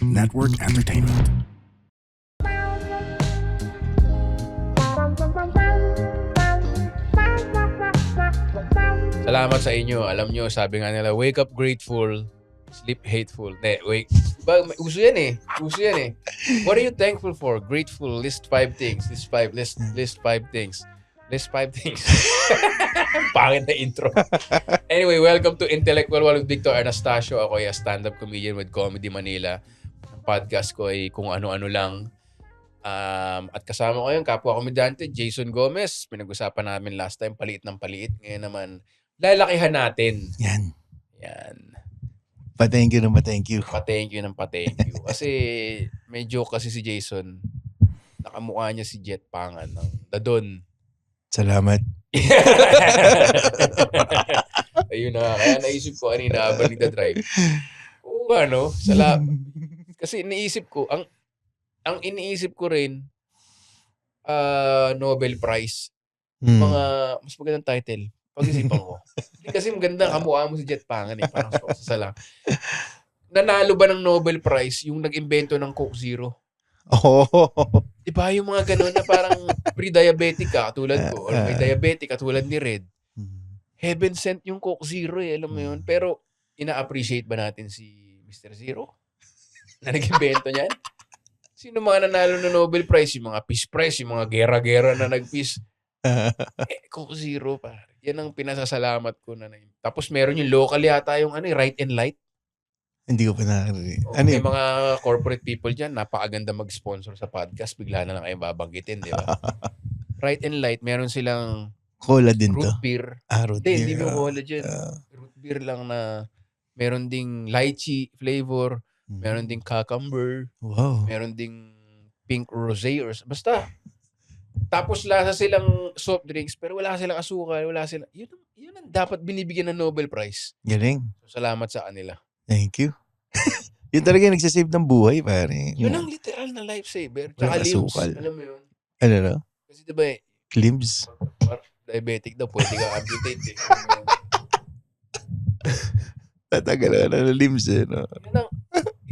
Network Entertainment. Salamat sa inyo. Alam nyo, sabi nga nila, wake up grateful, sleep hateful. Wake. Diba, uso yan eh. What are you thankful for? Grateful. List 5 things. List 5 things. List 5 things. Pangit na intro. Anyway, welcome to Intellectual World with Victor Anastasio. Ako ay a stand-up comedian with Comedy Manila. Ang podcast ko ay kung ano-ano lang. At kasama ko yung kapwa komedyante, Jason Gomez. Pinag-usapan namin last time, paliit ng paliit. Ngayon naman, lalakihan natin. Yan. Pa-thank you. Pa-thank you. Kasi may joke kasi si Jason. Nakamukha niya si Jet Pangan ng Dadon. Salamat. Ayun na. Kaya naisip ko kanina habang nagda-drive. Oo ano, kasi iniisip ko, ang iniisip ko rin, Nobel Prize. Mga, mas magandang title. Pag-isipan ko. Kasi maganda, kamukha mo si Jet Pangan eh. Parang sasala. Nanalo ba ng Nobel Prize yung nag-invento ng Coke Zero? Oh. Diba yung mga ganun na parang pre-diabetic ka, katulad ko, or may diabetic, katulad ni Red. Heaven sent yung Coke Zero eh, alam mo yun. Pero, ina-appreciate ba natin si Mr. Zero? Na nag-invento niyan? Sino mga nanalo ng Nobel Prize? Yung mga Peace Prize, yung mga gera-gera na nag-peace. Coke Zero pa. Yan ang pinasasalamat ko na. Tapos meron yung local yata yung Right and Light. Hindi ko pa narinig. May mga corporate people dyan, napakaganda mag-sponsor sa podcast. Bigla na lang kayo babanggitin, di ba? Right and Light, meron silang cola din root to. beer. Root beer. Hindi mo cola dyan. Root beer lang na meron ding lychee flavor, meron ding cucumber, meron ding pink rosé, or basta. Tapos lasa silang soft drinks, pero wala silang asukal, yun ang dapat binibigyan ng Nobel Prize. Galing. So, salamat sa kanila. Thank you. Yun talaga yung nagsasave ng buhay, pare. Yun ang literal na lifesaver. Tsaka Walang limbs. asukal. Alam mo yun? Ano no? Kasi diba Limbs. diabetic daw, pwede ka amputate eh. Tatagal na ng limbs eh, no?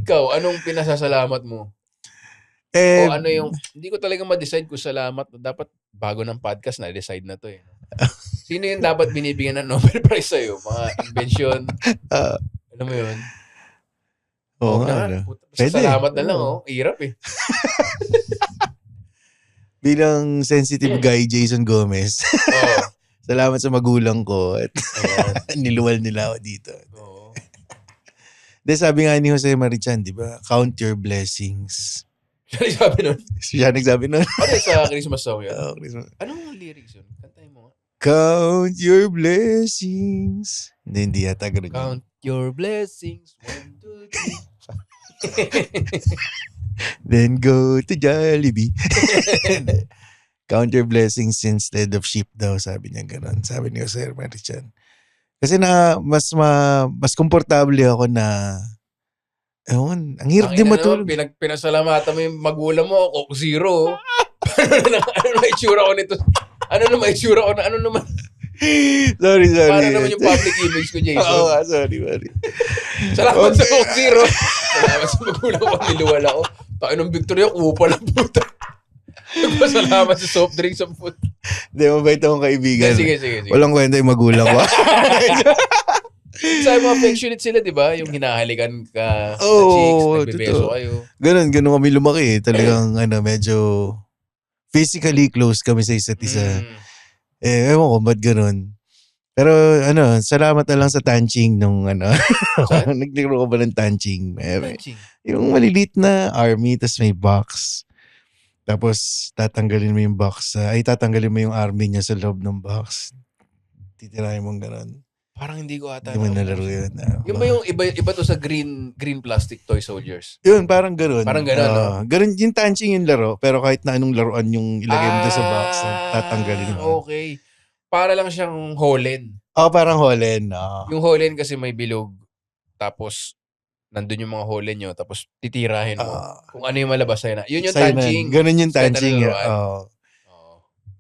Ikaw, anong pinasasalamat mo? O ano yung, hindi ko talaga ma-decide kung salamat. Dapat bago ng podcast na-decide na to eh. Sino yung dapat binibigyan ng Nobel Prize sa'yo? Mga invention? Alam mo yun? Oo nga. Salamat na lang, Hirap eh. Bilang sensitive guy, Jason Gomez. Salamat sa magulang ko at niluwal nila ako dito. Sabi nga ni Jose Marichan, di ba? Count your blessings. Siya nagsabi nun? Ano sa Christmas song yun? Anong lyrics yun? Kantahin mo nga. Count your blessings. Hindi yata ganun. Count your blessings. 1, 2, 3. Then go to Jollibee. Count your blessings instead of sheep daw, sabi niya ganun. Sabi ni Jose Marichan. Kasi mas komportable ako na ang hirap din matulog. Pinasalamatan mo yung magulang mo, Coke Zero. Ano na itsura ko nito? Ano naman? Sorry. Paano naman yung public image ko, Jason? Oo, sorry. Salamat sa Coke Zero. Salamat sa magulang ko, niluwal ako. Tayo ng Victoria, kupa lang puta. Salamat sa soft drink sa food. Hindi, mabait akong kaibigan. Sige. Walang kwenta yung magulang ko. Sa mga affectionate sila, di ba? Yung hinahalikan ka sa chicks, nagbebeso kayo. Ganun kami lumaki. Talagang medyo physically close kami sa isa't isa. Ewan ko, ba't ganun? Pero salamat na lang sa tanching nung naglaro ko ba ng tanching? Yung maliliit na army, tas may box. Tapos tatanggalin mo yung box. Tatanggalin mo yung army niya sa loob ng box. Titirahin mo ganun. Parang hindi ko ata. Hindi mo nalaro yun. Yung ba yung iba to sa green plastic toy soldiers? Yun, parang ganun. No? Ganun yung tanching yung laro. Pero kahit na anong laruan yung ilagay mo doon sa box, tatanggalin mo. Okay. Para lang siyang Holland. Parang Holland. Yung Holland kasi may bilog. Tapos, nandun yung mga Holland nyo. Tapos, titirahin mo. Kung ano yung malabas sa'yo na. Yun yung tanching. Ganun yung tanching.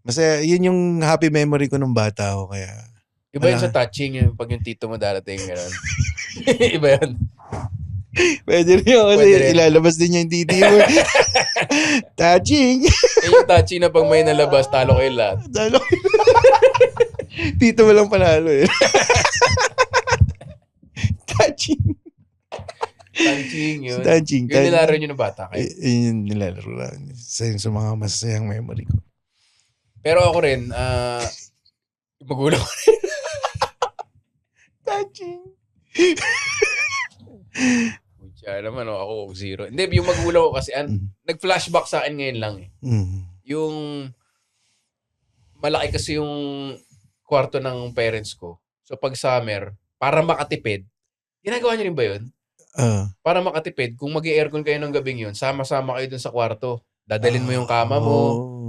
Masaya, yun yung happy memory ko nung bata ako. Kaya Iba yun sa touching, yung pag yung tito mo darating, gano'n. Iba yun. Pwede rin yun kasi Pwede rin. ilalabas din niya yung titi mo. Touching. yung touchy na pag may nalabas, talo kayo lahat. Talo. Tito mo lang panalo eh. Touching. Touching yun. Touching. Yun nilaro nyo ng bata kayo. Yun yung nilalaro lang. Sa mga masasayang memory ko. Pero ako rin, magulang ko. Touching. Kaya naman, ako 0. Hindi, yung magulang ko kasi, nag-flashback sa akin ngayon lang eh. Yung, malaki kasi yung kwarto ng parents ko. So, pag summer, para makatipid, ginagawa niyo rin ba yun? Para makatipid, kung mag-i-aircon kayo ng gabing yun, sama-sama kayo dun sa kwarto. Dadalin mo yung kama mo,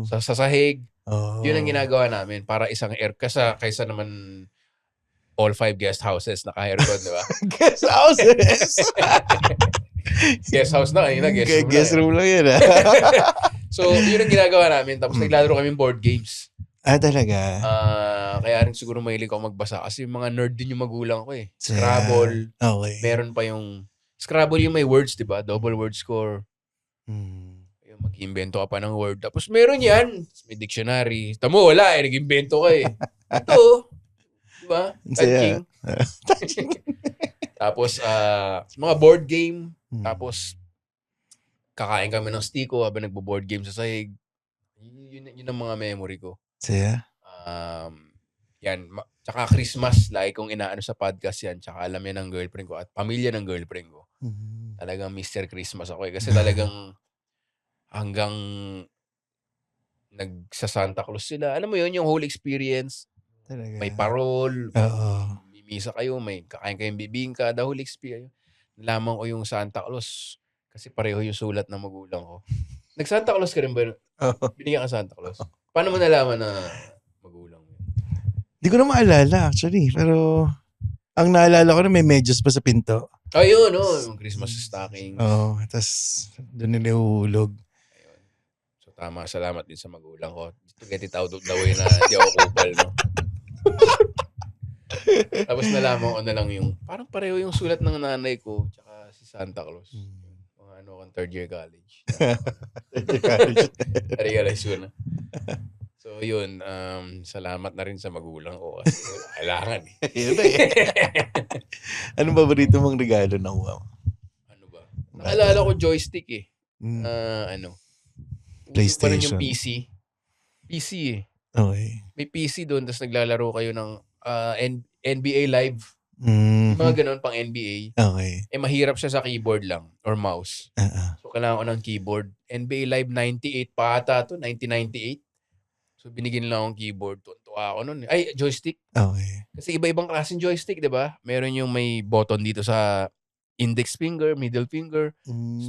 sa sahig. Yun ang ginagawa namin para isang kaysa naman all 5 guest houses naka-aircon, di ba? Guest houses? Guest house na kanina, Guest room lang yan. So, yun ang ginagawa namin. Tapos naglalaro kami board games. Talaga? Kaya rin siguro mahilig ako magbasa kasi mga nerd din yung magulang ko eh. Scrabble. Okay. Meron pa yung Scrabble yung may words, di ba? Double word score. Yung mag-iimbento ka pa ng word. Tapos meron yan. May dictionary. Tamo, wala eh. Nag-imbento ka eh. Ito. Di ba? Touching. Tapos, mga board game. Tapos, kakain kami ng stiko habang nagbo-board game sa sahig. Yun ang mga memory ko. Saya? Yan. Tsaka Christmas, like kung inaano sa podcast yan, tsaka alam yan ng girlfriend ko at pamilya ng girlfriend ko. Talagang Mr. Christmas ako eh. Kasi talagang hanggang nagsa-Santa Claus sila. Alam mo yun, yung whole experience. Talaga. May parol. Oo. Mimisa kayo, may kakain kayong bibingka. The whole experience. Nalaman ko yung Santa Claus kasi pareho yung sulat ng magulang ko. Nag-Santa Claus ka rin ba? Binigyan ka Santa Claus. Paano mo nalaman na magulang mo? Hindi ko na maalala actually. Pero ang naalala ko na may medyas pa sa pinto. Ayun, yung Christmas stockings. Tapos doon nila uhulog. Ayun. So tama, salamat din sa magulang ko. To get it out of the way na hindi ako kupal, no? Tapos nalaman ko na lang yung, parang pareho yung sulat ng nanay ko tsaka si Santa Claus. Mga third year college. Na-realize ko na. So yun, salamat na rin sa magulang ko kasi kailangan eh. Anong paborito mong regalo nakuha mo? Ano ba? Naalala ko joystick eh. PlayStation. Yung PC. PC eh. Okay. May PC doon, tapos naglalaro kayo ng NBA Live. Mga ganun pang NBA. Okay. Mahirap siya sa keyboard lang or mouse. So, kailangan ko ng keyboard. NBA Live 98 pa ata to, 1998. So, binigyan lang akong keyboard. Tuntua ako nun. Ay, joystick. Okay. Kasi iba-ibang klaseng joystick, di ba? Meron yung may button dito sa index finger, middle finger.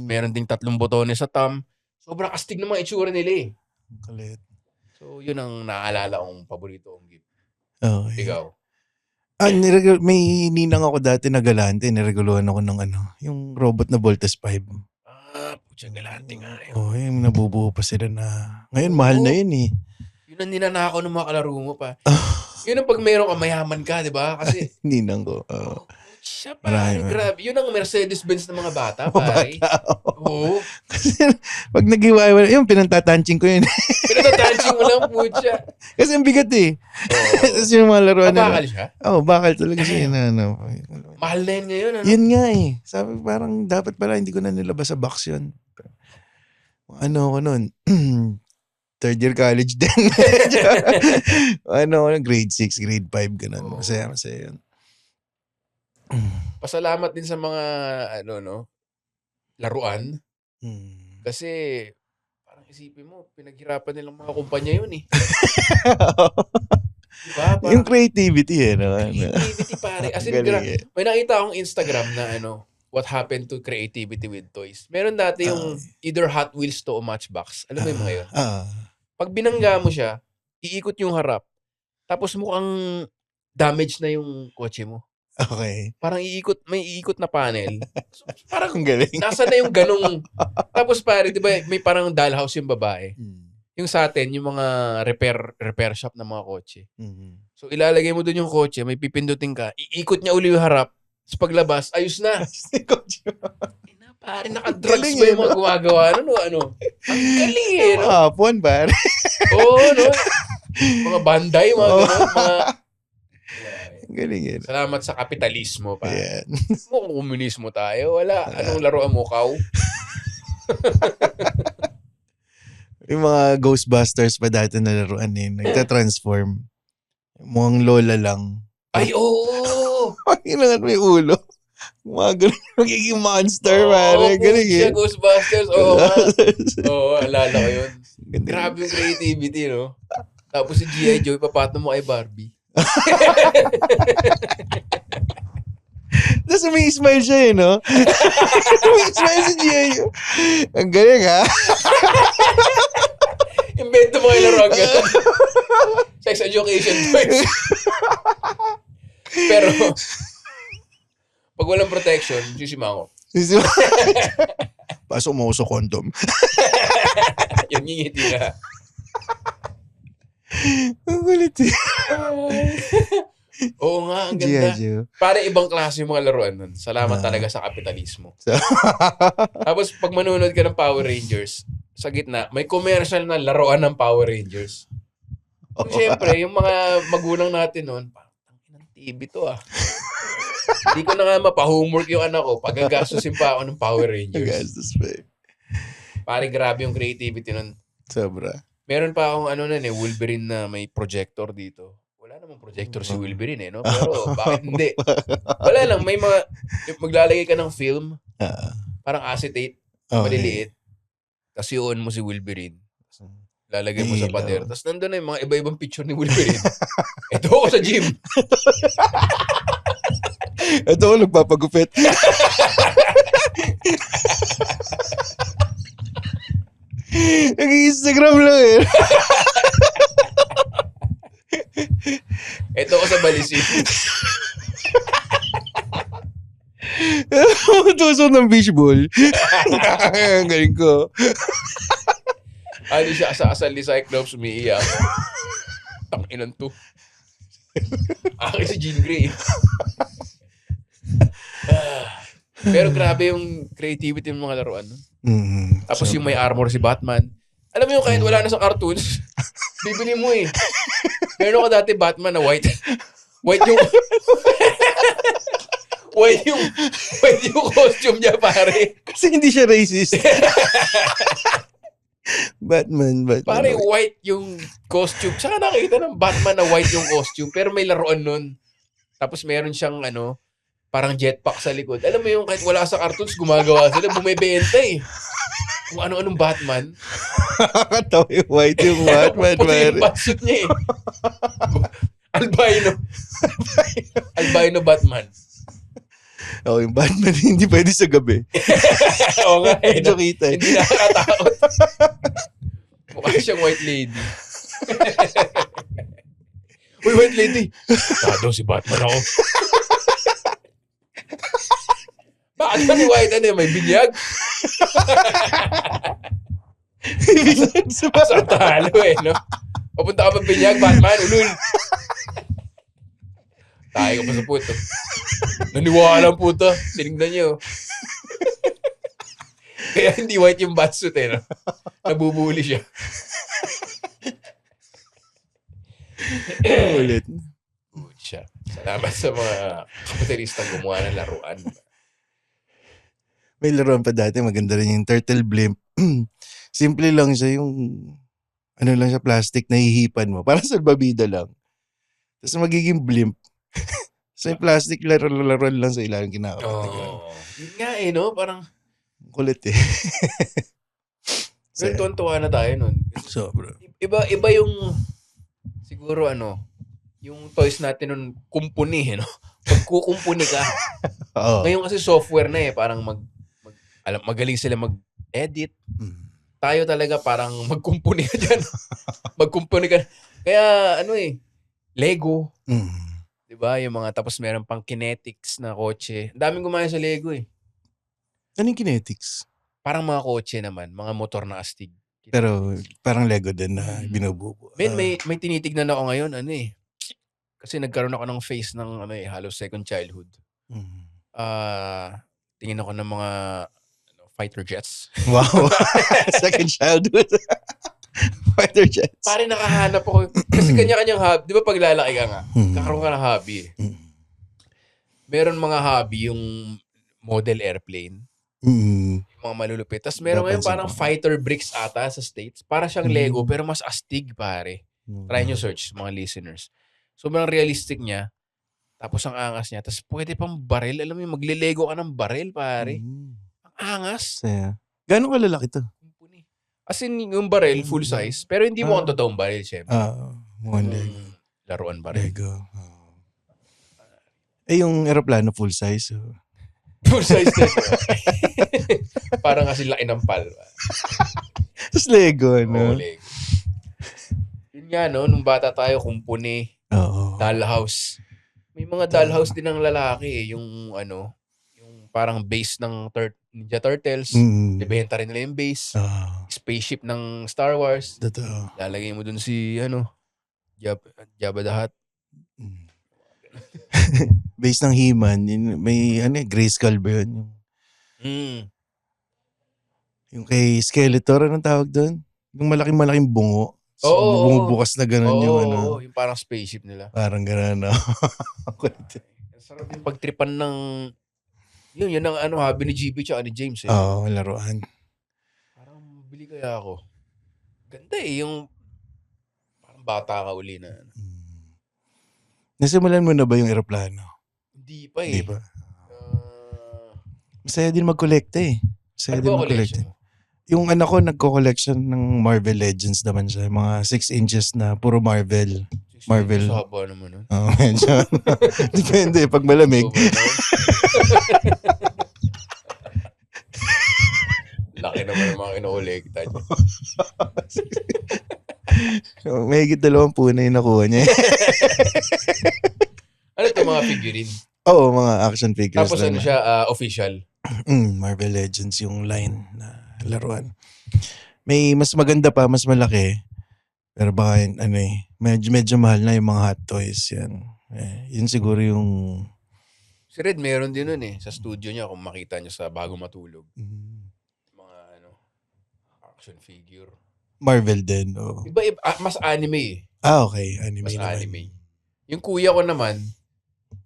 Meron ding 3 botones sa thumb. Sobrang astig ng mga itsura nila eh. Kalit. So, yun ang naaalala kong paborito kong gift. Okay. Ikaw? May ninang ako dati na galante. Nireguluhan ako ng yung robot na Voltes 5. Putya galante nga yun. Yung nabubuo pa sila na. Ngayon, mahal na yun eh. Yun ang ninanakaw ng mga kalaro mo pa. Yun ang pag meron ka, mayaman ka, di ba? Kasi, ninang ko. siya pare, grabe. Yun ang Mercedes-Benz ng mga bata, pare. Oo. Kasi pag nag-iwaiwala, yung pinantatanching ko yun. Pinantatanching mo lang, putya. Kasi ang bigat eh. Tapos yung mga laruan nila. Bakal siya? Bakal talaga siya. Mahal na yun ngayon, ano? Yun nga eh. Sabi parang dapat pala hindi ko na nilabas sa box yun. Ano ko nun? Third year college din. Grade 6, grade 5, ganun. Masaya yun. Pasalamat din sa mga, laruan. Kasi, parang isipin mo, pinaghirapan nilang mga kumpanya yun eh. Diba? Yung creativity eh. Creativity pare. As in, may nakita akong Instagram na what happened to creativity with toys. Meron dati yung either Hot Wheels to o Matchbox. Alam mo yung mga yun? Pag binangga mo siya, iikot yung harap. Tapos mukhang damage na yung kotse mo. Okay. Parang may iikot na panel. So, parang galing. nasa na yung ganong. Tapos pare, di ba, may parang dollhouse yung babae. Yung sa atin, yung mga repair shop ng mga kotse. So ilalagay mo dun yung kotse, may pipindutin ka, iikot niya uli yung harap. Tapos paglabas, ayos na. Pare, naka-drugs Galing ba eh, yung mga no? gumagawa nun? Ano? Ang galing eh, no? Hapon, pare. Oo, no? Mga banday, mga Oo. ganon, mga... Galing eh. Salamat sa kapitalismo, pare. Ayan. Mo komunismo tayo. Wala. Anong laruan mo, kaw? Yung mga Ghostbusters pa dati na laruan eh. Nagta-transform. Mukhang lola lang. Ay, oo! Kailangan may ulo. Mga ganun magiging monster, Oo, pare. Galing siya, eh. Ghostbusters. Oo nga. Oo, alala ko yun. Galing. Grabe yung creativity, no? Tapos si G.I. Joe, papato mo kay Barbie. Tapos may smile siya eh, no? May smile si Gia. Ang galing ha? Invento mo kayo laro agad. Sex education toys. Pero, pag walang protection, sisimango. Pasok mo ako sa condom. Yung ngingiti na. Ang kulit eh. Oo nga, ang ganda. Gia Joe. Para ibang klase yung mga laruan nun. Salamat talaga sa kapitalismo. Tapos pag manonood ka ng Power Rangers, sa gitna, may commercial na laruan ng Power Rangers. So, siyempre, yung mga magulang natin noon, parang ng TV to ah. Hindi ko na nga mapa-homework yung anak ko. Pagagastusin pa ako ng Power Rangers. Gastos pa eh. Pare, grabe yung creativity nun. Sobra. Meron pa akong Wolverine na may projector dito. Wala namang projector si Wolverine no? Pero bakit hindi? Wala lang, may mga, maglalagay ka ng film, parang acetate, maliliit. Tapos i-on mo si Wolverine. Lalagay mo sa pader. Tapos nandun na yung mga iba-ibang picture ni Wolverine. Ito ako sa gym. Ito ako nagpapagupit. Nag-Instagram lang eh. Ito ako sa balisin. Tusok ng fishball. Ang galing ko. Ano siya sa asal ni Cyclops, umiiyak. Tanginan to. Akin si Jean Grey. Pero grabe yung creativity ng mga laruan. Tapos yung may armor si Batman. Alam mo yung kahit wala na sa cartoons, bibili mo eh. Meron ko dati Batman na white. White yung... white yung costume niya, pare. Kasi hindi siya racist. Batman. Pare, white yung costume. Tsaka nakita ng Batman na white yung costume. Pero may laruan nun. Tapos meron siyang parang jetpack sa likod. Alam mo yung kahit wala sa cartoons, gumagawa sila. Bumibenta eh. Kung ano-anong Batman. Nakakatawa yung white yung Batman. Puti yung batsuit niya eh. Albino Batman. Oo, yung Batman hindi pwede sa gabi. Oo nga eh. Medyo kita eh. Hindi nakakatakot. Mukha siyang white lady. Uy, white lady. Tado, si Batman ako. Bakit ba ni white may binyag? Binyag sa Asang talo eh, no? Papunta ka pa binyag, Batman, ulul. Tayo ka pa sa puto. Naniwala ang puto. Sinignan niyo. Kaya hindi white yung batsuit eh, no? Nabubuli siya. Ulit. Good siya. Salamat sa mga kapitalistang gumawa ng laruan. May laruan pa dati, maganda rin yung Turtle Blimp. Simple lang siya, yung lang siya, plastic na hihipan mo. Parang salbabida lang. Tapos magiging blimp. So yung plastic laruan lang sa ilalim kinakapat. Yun nga eh, no? Parang kulit eh. pero tuwan-tuwa na tayo nun. Sobra. Iba yung siguro yung toys natin nun kumpuni, no? Pagkukumpuni ka. Ngayon kasi software na eh, parang magaling sila mag-edit. Tayo talaga parang magkumpuni ka dyan. Magkumpuni ka. Kaya Lego. Diba? Yung mga tapos meron pang kinetics na kotse. Daming gumaya sa Lego eh. Anong kinetics? Parang mga kotse naman. Mga motor na astig. Pero parang Lego din na binubuo. May tinitignan ako ngayon. Kasi nagkaroon ako ng phase ng halos second childhood. Tingin ako ng mga fighter jets. Wow. Second childhood. Fighter jets. Pare nakahanap ako. Kasi kanya-kanyang hobby. Di ba pag lalaki ka nga, kakaroon ka ng hobby eh. Meron mga hobby yung model airplane. Yung mga malulupit. Tapos meron ngayon parang fighter bricks ata sa States. Para siyang Lego pero mas astig pare. Try nyo search mga listeners. Sobrang realistic niya. Tapos ang angas niya. Tapos pwede pang baril. Alam mo yung magle-Lego ka ng baril pare. Ang angas. Saya. Gano'ng kalalaki to? As in yung baril full size. Pero hindi mo ang totoong baril syempre. Mukhang Lego. Laruan baril. Lego. Yung aeroplano full size. Full size din. Parang kasi laki ng pal. Tapos Lego, ano? Oo, Lego. Yun nga, no? Nung bata tayo, kumpuni. Dollhouse. May mga dollhouse din ng lalaki eh. Yung ano, yung parang base ng Ninja Turtles. Ibenta rin nila yung base. Spaceship ng Star Wars. Totoo. Lalagay mo dun si, Jabba the Hutt. Base ng He-Man, may Grayskull ba yun? Yung kay Skeletor, anong tawag doon? Yung malaking bungo. So, bumubukas na gano'n yung ano. Yung parang spaceship nila. Parang gano'n, no? Sarap yung pagtripan ng... Yun ang hobby ni GB tsaka ni James eh. Laruan. Parang bili kaya ako. Ganda eh, yung... Parang bata ka uli na. Nasimulan mo na ba yung aeroplano? Hindi pa eh. Hindi pa. Masaya din mag-collect eh. Masaya din mag-collect eh. Yung anak ko nagko-collection ng Marvel Legends naman siya. Mga 6 inches na puro Marvel. Marvel. Sa haba naman nun. Medyo. Depende pag malamig. Laki naman ang mga kinokolekta niya. May higit 20 na yung nakuha niya. Ano ito mga figurine? Oo, mga action figures. Tapos ano siya, official? Marvel Legends yung line na laruan. May mas maganda pa, mas malaki. Pero baka medyo mahal na yung mga hot toys. Yan. Yun siguro yung... Si Red meron din nun eh. Sa studio niya kung makita niyo sa bago matulog. Mga action figure. Marvel din. Iba, mas anime eh. Okay. Anime mas naman. Anime. Yung kuya ko naman,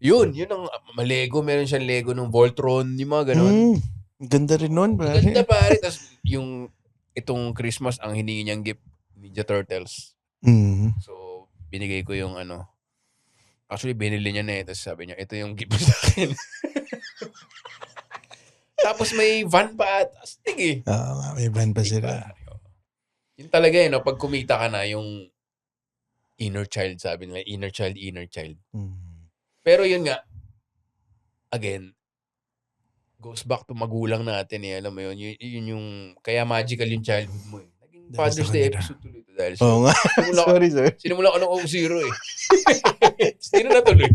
yun ang Lego. Meron siyang Lego ng Voltron, yung mga ganon. Ganda rin nun, pare. Ganda pare. Tapos itong Christmas, ang hiningi niyang gift, Ninja Turtles. So, binigay ko yung actually, binili niya na eh. Tapos sabi niya, ito yung gift mo sa akin. Tapos may van pa at astig eh. May van pa sila. Yun talaga eh, no? Pag kumita ka na, yung inner child, sabi nila, inner child. Pero yun nga, again, goes back to magulang natin eh. Alam mo yun, yun yung, kaya magical yung childhood mo eh. Naging Father's Day episode tuloy ito dahil nga. Sorry, sir. Sinimula ko ng 0 eh. Sino na tuloy?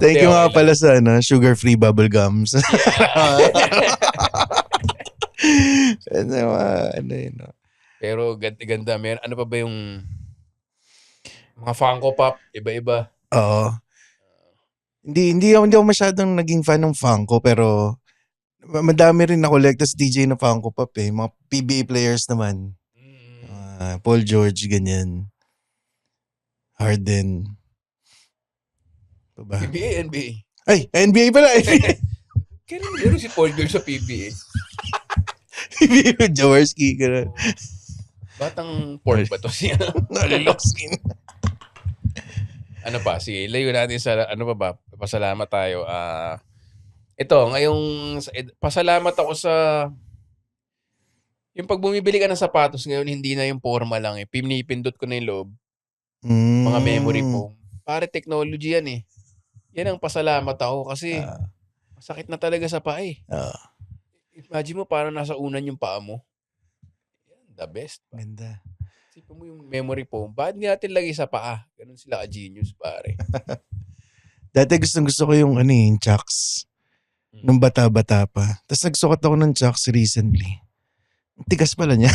Thank you nga pala sa sugar-free bubble gums. Pero ganda. Ano pa ba yung mga Funko Pop, iba-iba? Oo. Hindi ako masyadong naging fan ng Funko, pero madami rin na-collect as DJ na Funko Pop eh. Mga PBA players naman. Paul George, ganyan. Harden. Ba? PBA, NBA. Ay, NBA pala. Kailan meron si Paul George sa PBA? PBA, Jaworski. Batang pork ba to siya? Naliloskin. Ano pa? Sige, layo natin sa, pasalamat tayo. Ito, ngayong, pasalamat ako sa, yung pag bumibili ka ng sapatos ngayon, hindi na yung forma lang eh. Pinipindot ko na yung loob. Mga memory foam. Pare, technology yan eh. Yan ang pasalamat ako kasi masakit na talaga sa paa eh. Imagine mo parang nasa unan yung paa mo. The best. Ganda. Sipa mo yung memory foam. Bakit nga natin lagay sa paa? Ganun sila ka-genius, pare. Dati gusto ko yung yung Chucks. Nung bata-bata pa. Tapos nagsukat ako ng Chucks recently. Tigas pala niya.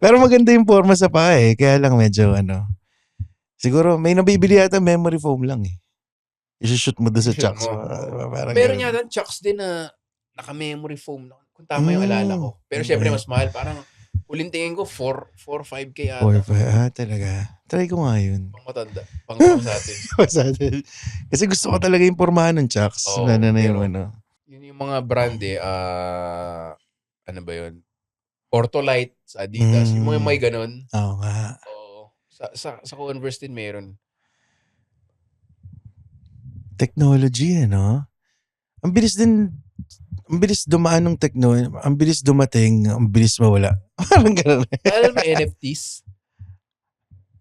Pero maganda yung forma sa paa eh. Kaya lang medyo siguro may nabibili yata memory foam lang eh. I-shoot mo doon sa I-shoot chucks mo. mo. Parang Meron ganun. yata chucks din na naka-memory foam. Kung tama yung alala ko. Pero syempre, Okay. mas mahal. Parang, uling tingin ko, 5K 4, ata. 5. Talaga. Try ko nga yun. Pang matanda. Pang sa atin. Kasi gusto ko talaga yung pormahan ng chucks. Oo, Lalo na pero yung ano. yun yung mga brand ano ba yun? Ortolite sa Adidas. Yung mga may ganun. Oo nga. Oo. Sa Converse din meron. Technology, ano? Ang bilis dumaan ng ang bilis dumating, ang bilis mawala. Parang gano'n. Alam mo NFTs?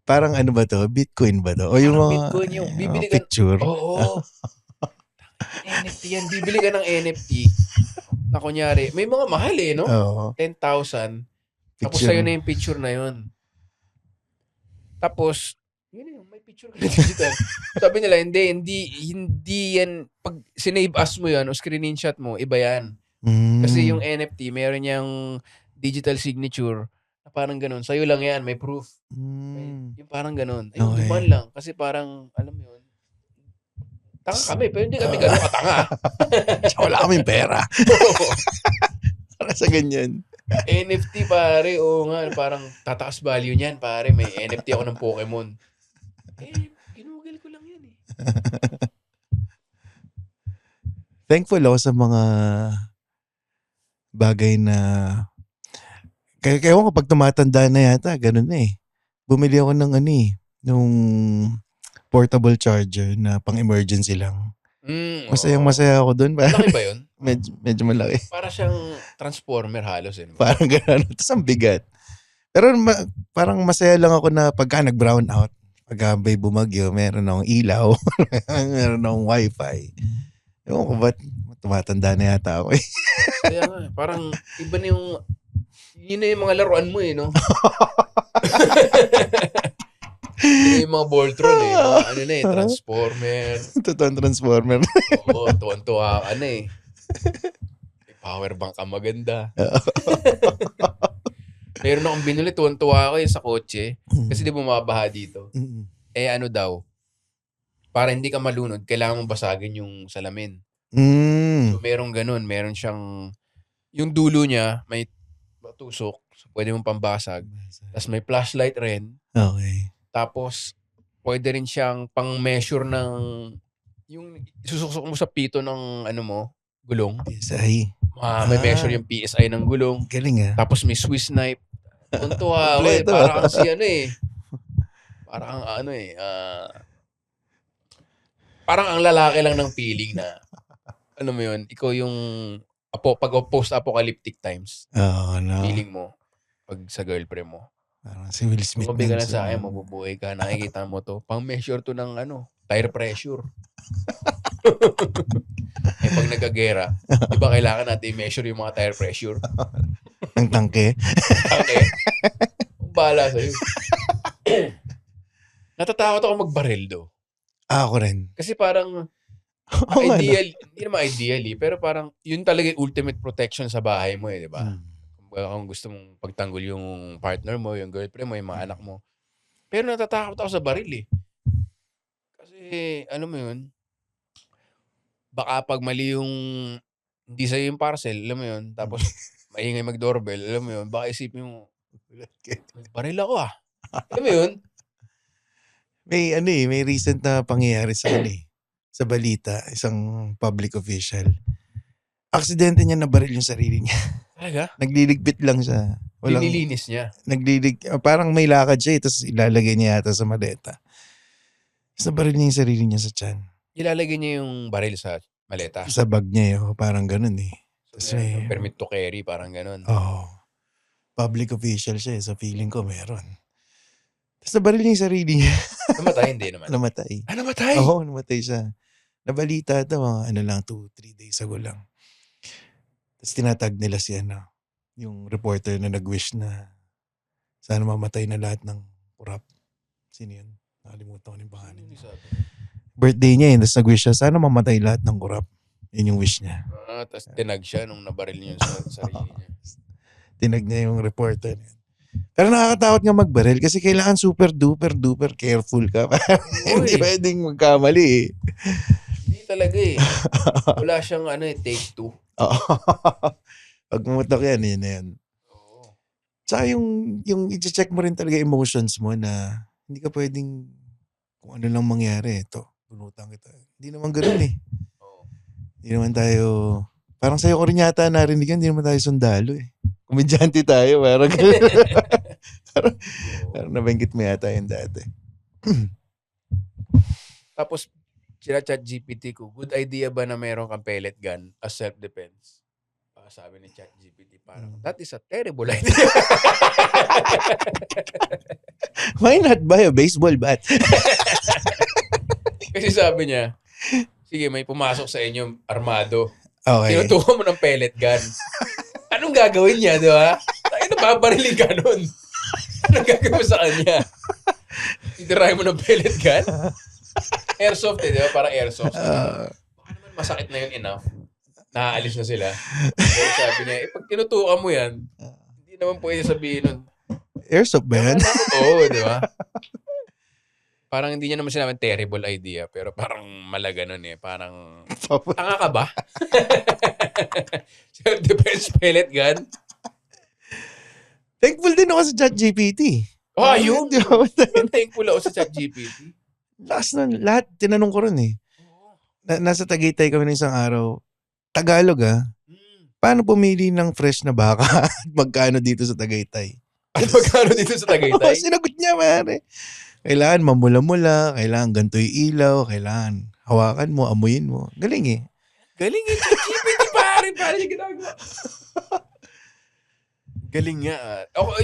Parang ano ba to? Bitcoin ba to? O yung Parang mga Bitcoin yung bibili ka. picture? Oo. NFT yan. Bibili ka ng NFT na kunyari, may mga mahal no? Oo. 10,000. Tapos sa'yo na yung picture na yun. Tapos, yun yung may picture ka na digital. Sabi nila, hindi yan, pag sinave as mo yan o screenshot mo, iba yan. Kasi yung NFT, meron niyang digital signature na parang ganun. Sa'yo lang yan, may proof. Yung parang ganun. Ayun, Okay. duman lang. Kasi parang, alam mo yun, tanga kami, pero hindi kami ganun katanga. Wala kaming pera. Para sa ganyan. NFT pare, oo nga, parang tataas value niyan pare. May NFT ako ng Pokemon. Ginugol ko lang yan Thankful ako sa mga bagay na kaya ko pag tumatanda na yata, ganun na eh. Bumili ako ng nung portable charger na pang-emergency lang. Masaya ako dun. Malaki ba yun? Medyo malaki. Para siyang transformer halos. Parang gano'n. Tapos ang bigat. Pero parang masaya lang ako na pagka nag-brown out, pagka may bumagyo, meron akong ilaw, meron akong wifi. Ewan ko ba't tumatanda na yata ako eh. Kaya nga, parang iba na yun na yung mga laruan mo no? Yung mga Voltron mga Transformer. Totoong Transformer. Oo, tuwan-tuwa ka na eh. May power bank ka maganda. Meron akong binili, tuwan-tuwa ako sa kotse. Kasi di bumabaha dito. Ano daw, para hindi ka malunod, kailangan mong basagin yung salamin. So merong ganun, meron siyang, yung dulo niya, may tusok, so pwede mong pambasag. Tapos may flashlight rin. Okay. Tapos, pwede rin siyang pang-measure ng, yung susuksok mo sa pito ng gulong. PSI. May measure yung PSI ng gulong. Galing Tapos may Swiss knife. Tuntua ako parang si parang parang ang lalaki lang ng feeling na, mo yun, ikaw yung, pag post-apocalyptic times, feeling mo, pag sa girlfriend mo. Parang si Will Smith. Tumabi ka na sa akin, mabubuhay ka, nakikita mo to. Pang-measure to ng tire pressure. Pag nagkagera, di ba kailangan natin i-measure yung mga tire pressure? Ang tangke. Bahala sa'yo. Natatakot ako magbaril do. Ako rin. Kasi parang, hindi naman ideally, pero parang, yun talaga yung ultimate protection sa bahay mo di ba? Kung gusto mong pagtanggol yung partner mo, yung girlfriend mo, yung mga anak mo. Pero natatakot ako sa baril Kasi, alam mo yun, baka pag mali yung, hindi sa'yo yung parcel, alam mo yun, tapos maingay mag-doorbell, alam mo yun, baka isipin mo, baril ako Alam mo yun? May recent na pangyayari sa sa balita, isang public official. Aksidente niya nabaril yung sarili niya. Talaga? Nagliligpit lang siya. Nilinis niya? Parang may lakad siya tapos ilalagay niya yata sa maleta. Tapos nabaril niya yung sarili niya sa tiyan. Ilalagay niya yung baril sa maleta? Sa bag niya parang ganun So, permit to carry, parang ganun. Public official siya so feeling ko meron. Tapos nabaril niya yung sarili niya. Namatay? Hindi naman. Namatay. Namatay? Oo, namatay siya. Nabalita ito, mga 2-3 days ago lang. Tapos tinatag nila si yung reporter na nag-wish na sana mamatay na lahat ng kurap. Sino yun? Nakalimutan ko yung pangalan niya. Birthday niya tapos nag-wish siya, sana mamatay lahat ng kurap. Yun yung wish niya. Tapos tinag siya nung nabaril niya yung sarili niya. Tinag niya yung reporter. Pero nakakatakot nga magbaril kasi kailangan super duper careful ka. Hindi pwedeng magkamali talaga eh. Wala siyang take two. Oo. Pag pumutok yan, yun na yan. Oo. Tsaka yung i-check mo rin talaga emotions mo na hindi ka pwedeng kung ano lang mangyari. Ito, bunutan kita. Hindi naman ganun eh. Oo. Hindi naman tayo, parang sa'yo ko rin yata narinig yan, hindi naman tayo sundalo eh. Komedyante tayo, parang parang nabanggit mo yata yun dati. Tapos, chat GPT ko, good idea ba na meron kang pellet gun as self-defense? Sabi ni chat GPT, parang, that is a terrible idea. Why not buy a baseball bat? Kasi sabi niya, sige, may pumasok sa inyo armado. Okay. Tinutukan mo ng pellet gun. Anong gagawin niya, di ba? Tayo na babariling ka nun. Anong gagawin mo sa kanya? Itirahin mo ng pellet gun? Airsoft di ba? Parang airsoft. Baka naman masakit na yun enough. Naaalis na sila. Pero sabi niya, pag tinutukan mo yan, hindi naman pwede sabihin nun. Airsoft ba yan? Oo, di ba? Parang hindi niya naman sinabi terrible idea, pero parang malaga nun eh. Parang, tanga ka ba? Self-defense pellet gun? Thankful din ako sa ChatGPT. Oh, yun. Thankful ako sa ChatGPT. Lahat tinanong ko rin eh. Nasa Tagaytay kami ng isang araw. Tagalog paano pumili ng fresh na baka at magkano dito sa Tagaytay? At magkano dito sa Tagaytay? Sinagot niya, mare. Kailangan mamula-mula, kailangan ganito yung ilaw, kailangan hawakan mo, amuyin mo. Galing eh. Galing eh. ChatGPT pare yung ginagawa. Galing nga.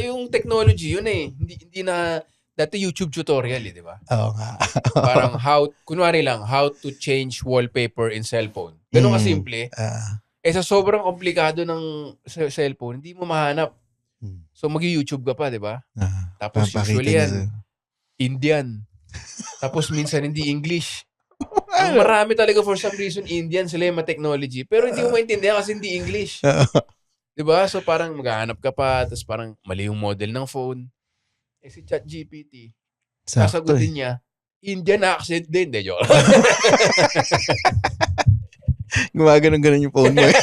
Yung technology yun eh. Hindi na, dati YouTube tutorial eh, di ba? Oo nga. Parang kunwari lang, how to change wallpaper in cellphone. Ganun kasimple. Sa sobrang komplikado ng cellphone, hindi mo mahanap. So mag-YouTube ka pa, di ba? Tapos usually yan, Indian. Tapos minsan hindi English. Marami talaga for some reason Indian sila yung technology. Pero hindi mo maintindihan kasi hindi English. Di ba? So parang maghahanap ka pa, tapos parang mali yung model ng phone. Si ChatGPT, sasagutin niya, Indian accent din. De, joke. Gumaganon-ganon yung phone mo eh.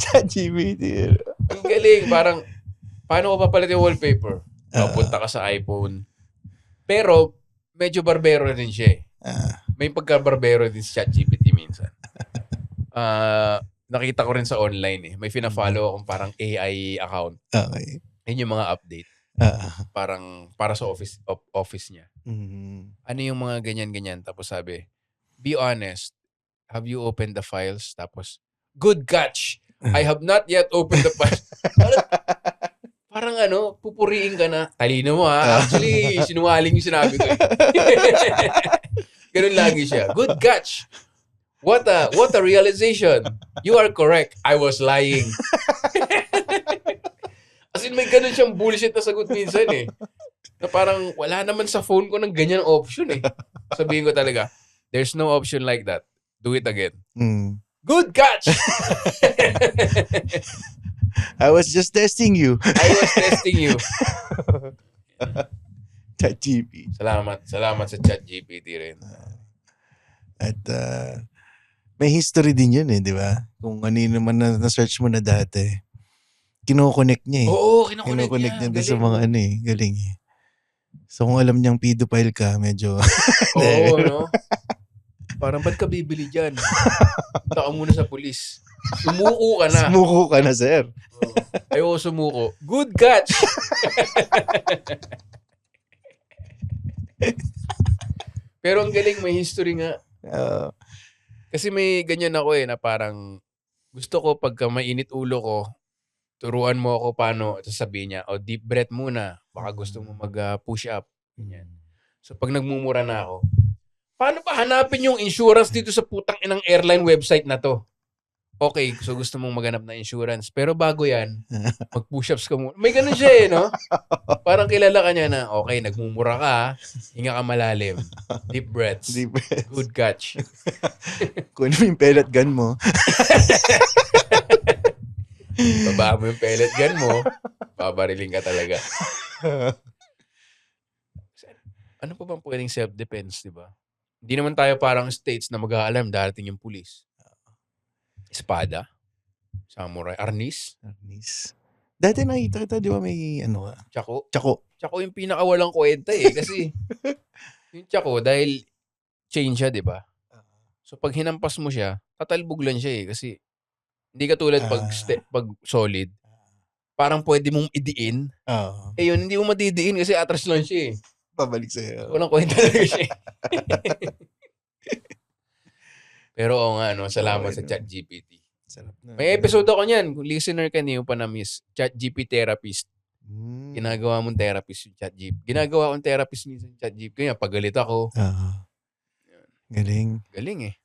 ChatGPT. Ang galing. Parang, paano ko papalit yung wallpaper? Punta ka sa iPhone. Pero, medyo barbero din siya eh. May pagka-barbero din si ChatGPT minsan. Nakita ko rin sa online eh. May fina-follow akong parang AI account. Okay. Yun yung mga update. Parang para sa office niya. Ano yung mga ganyan-ganyan? Tapos sabi, be honest, have you opened the files? Tapos, good catch! I have not yet opened the files. Parang pupuriin ka na. Talino mo ha. Actually, sinungaling yung sinabi ko eh. Ganun lagi siya. Good catch! What a realization. You are correct. I was lying. As in, may ganun siyang bullshit na sagot minsan eh. Na parang wala naman sa phone ko ng ganyan option eh. Sabihin ko talaga, there's no option like that. Do it again. Good catch! I was just testing you. ChatGPT. Salamat sa ChatGPT rin. At may history din yun eh, di ba? Kung ano naman na-search mo na dati. Kino-connect niya eh. Oo, kino-connect niya sa mga galing eh. So kung alam niyang pedophile ka, medyo... Oo, no? Parang ba't ka bibili dyan? Punta ka muna sa pulis. Sumuko ka na. Sumuko ka na, sir. Ayoko sumuko. Good catch! Pero ang galing, may history nga. Kasi may ganyan ako eh, na parang gusto ko pagka mainit ulo ko, turuan mo ako paano, sasabihin niya, deep breath muna. Baka gusto mo mag-push up. Ganyan. So pag nagmumura na ako, paano ba hanapin yung insurance dito sa putang inang airline website na to? Okay, so gusto mong maghanap na insurance. Pero bago yan, mag-push-ups ka muna. May ganun siya eh, no? Parang kilala ka niya na, okay, nagmumura ka, hinga ka malalim. Deep breaths. Good catch. Kung ano yung pellet gun mo. Baba mo yung pellet gun mo, babariling ka talaga. Ano pa bang pwedeng self-defense, di ba? Hindi naman tayo parang states na mag-aalarm darating yung pulis. Espada, samurai, arnis, Arnis. Dati nakita kita, di ba may ano ka? tsako. Tsako. Tsako yung pinakawalang kwenta eh. Kasi yung tsako, dahil chain siya, di ba? So pag hinampas mo siya, tatalbog lang siya eh. Kasi hindi katulad pag solid, parang pwede mong idiin. Oo. Eh yun, hindi mo madidiin kasi atras lang siya eh. Pabalik sa'yo. Walang kwenta talaga siya eh. Pero oo nga, no, salamat sa ChatGPT. Sarap na. May episode ako niyan. Kung listener ka niyo pa na miss, ChatGPT therapist. Ginagawa mong therapist yung ChatGPT. Ginagawa kong therapist minsan yung ChatGPT. Kaya pagalit ako. Galing. Galing eh.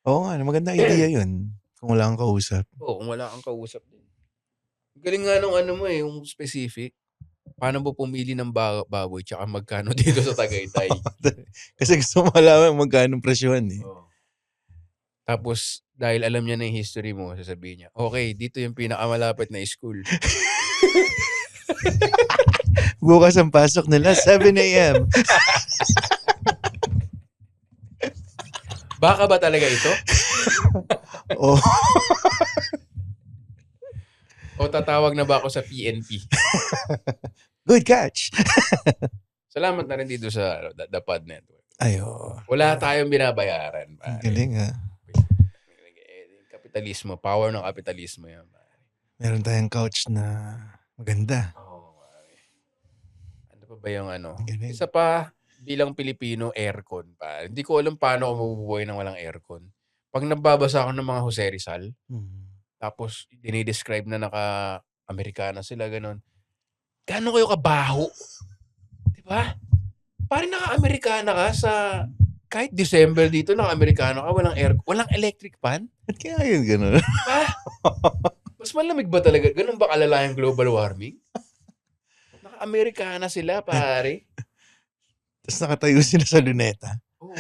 Oo nga, maganda idea yun. Kung wala kang kausap. Oo, kung wala kang kausap din. Galing nga nung ano mo eh, yung specific. Paano mo pumili ng baboy tsaka magkano dito sa Tagaytay? Kasi gusto mo malaman magkano presyohan eh. Oo. Tapos, dahil alam niya na yung history mo, sasabihin niya, okay, dito yung pinakamalapit na school. Bukas ang pasok nila, 7 a.m. Baka ba talaga ito? Oh. O tatawag na ba ako sa PNP? Good catch. Salamat na rin dito sa The Pod Network. Ayo. Wala tayong binabayaran. Pare. Galing ha. Kapitalismo. Power ng kapitalismo yan. Pare. Meron tayong couch na maganda. Oo, pare. Ano pa ba yung ano? Galing. Isa pa, bilang Pilipino, aircon. Pare. Hindi ko alam paano ako mabubuhay ng walang aircon. Pag nababasa ako ng mga Jose Rizal, tapos dinidescribe na naka-Amerikana sila, ganun. Gano'n kayo kabaho? Diba? Parang naka-Amerikana ka sa... Kahit December dito, naka-Amerikano ka, walang air, walang electric fan. Ba't kaya yun gano'n? Diba? Mas malamig ba talaga? Ganun ba kalala yung global warming? Naka-Amerikana sila, pare. Tapos nakatayo sila sa luneta. Oo.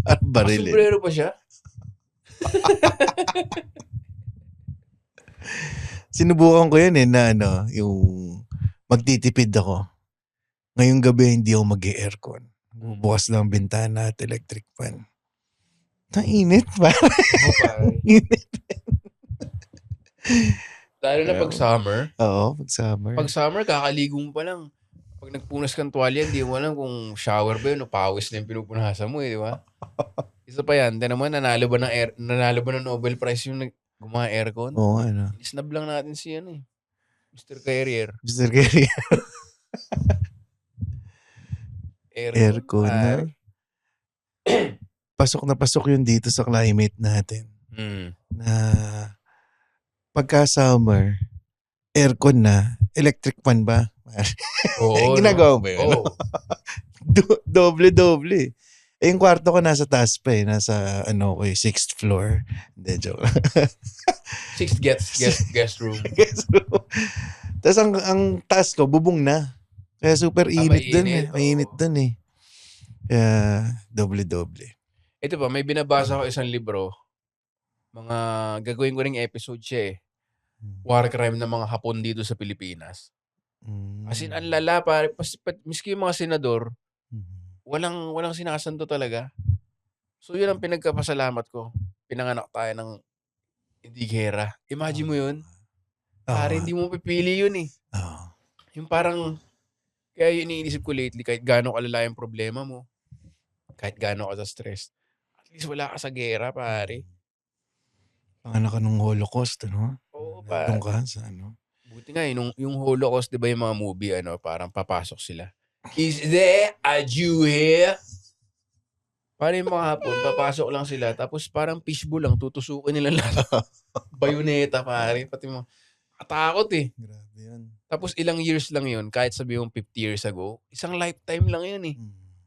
At barilin. Sombrero pa siya. Sinubukan ko yan eh na ano, yung magtitipid ako. Ngayong gabi hindi ako mag-aircon. Bubukas lang ang bintana at electric fan. Nainit pa. Oo, pare. Init. Lalo na pag summer. Oo, pag summer. Pag summer, kakaligo mo pa lang. Pag nagpunas kang tuwalya, hindi mo alam kung shower ba yun o pawis na yung pinupunasan mo eh, di ba? Isa pa yan. Tiyan naman, nanalo ba ng Nobel Prize yung gumawa aircon? Oo, ano. Isnab lang natin si ano eh. Mr. Carrier. Mr. Carrier. Aircon na. Pasok na pasok yun dito sa climate natin. Na pagka summer, aircon na, electric fan ba? Oo. Ginagawa ba yun? Oo. Doble-doble. Eh, yung kwarto ko nasa taas pa eh. Nasa, ano ko eh, 6th floor. Hindi, joke. 6th guest room. Guest room. Tapos ang taas ko, bubong na. Kaya super init dun eh. Mainit dun eh. Kaya doble-doble. Ito pa, may binabasa ko isang libro. Mga gagawin ko ring episode siya eh. War crime ng mga Hapon dito sa Pilipinas. As in, ang lala pare. Miski yung mga senador, walang sinasanto talaga. So yun ang pinagkapasalamat ko. Pinanganak tayo ng hindi gera. Imagine mo yun. Pare, hindi mo pipili yun eh. Yung parang, kaya yun iniisip ko lately, kahit gaano kalala yung problema mo, kahit gaano ka sa stress, at least wala ka sa gera, pare. Panganak ka nung Holocaust, ano? Oo, pare. Doon ka sa ano? Buti nga, yung Holocaust, di ba yung mga movie, ano, parang papasok sila. Is there a Jew here? Parang yung mga Hapon, papasok lang sila, tapos parang fishbowl lang, tutusukin nila lahat. Bayoneta, pare. Pati mo, katakot eh. Grabe yun. Tapos ilang years lang yun, kahit sabi yung 50 years ago, isang lifetime lang yun eh.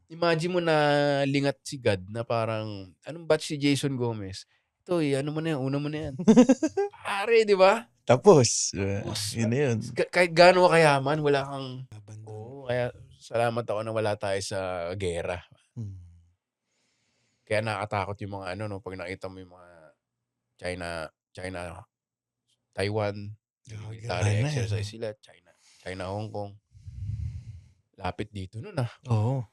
Imagine mo na lingat si God na parang, anong batch si Jason Gomez? Ito eh, ano mo na yan, una mo na yan. Pare, di ba? Tapos yun na yun. Kahit gaano ka kayaman, wala kang... Oo, kaya salamat ako na wala tayo sa gera. Kaya nakatakot yung mga ano, no, pag nakita mo yung mga China, Taiwan, military exercise sila, China, Hong Kong. Lapit dito nun ah. Oo.